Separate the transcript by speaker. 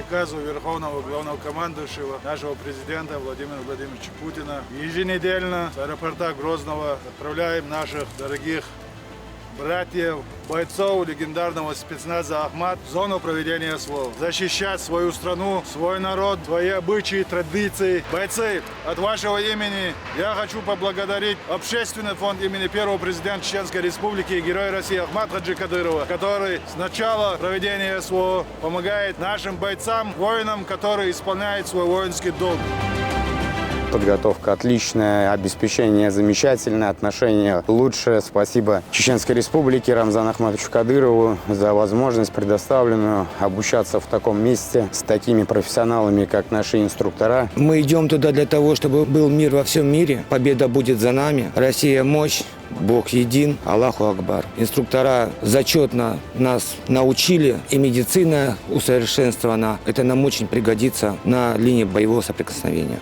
Speaker 1: приказу Верховного Главнокомандующего, нашего президента Владимира Владимировича Путина, еженедельно с аэропорта Грозного отправляем наших дорогих братьев, бойцов легендарного спецназа «Ахмат» в зону проведения СВО. Защищать свою страну, свой народ, свои обычаи, традиции. Бойцы, от вашего имени я хочу поблагодарить Общественный фонд имени первого президента Чеченской Республики и Героя России Ахмата Хаджи Кадырова, который с начала проведения СВО помогает нашим бойцам, воинам, которые исполняют свой воинский долг.
Speaker 2: Подготовка отличная, обеспечение замечательное, отношения лучшее. Спасибо Чеченской Республике Рамзану Ахматовичу Кадырову за возможность, предоставленную обучаться в таком месте с такими профессионалами, как наши инструктора.
Speaker 3: Мы идем туда для того, чтобы был мир во всем мире. Победа будет за нами. Россия – мощь. Бог един, Аллаху Акбар. Инструктора зачетно нас научили, и медицина усовершенствована. Это нам очень пригодится на линии боевого соприкосновения.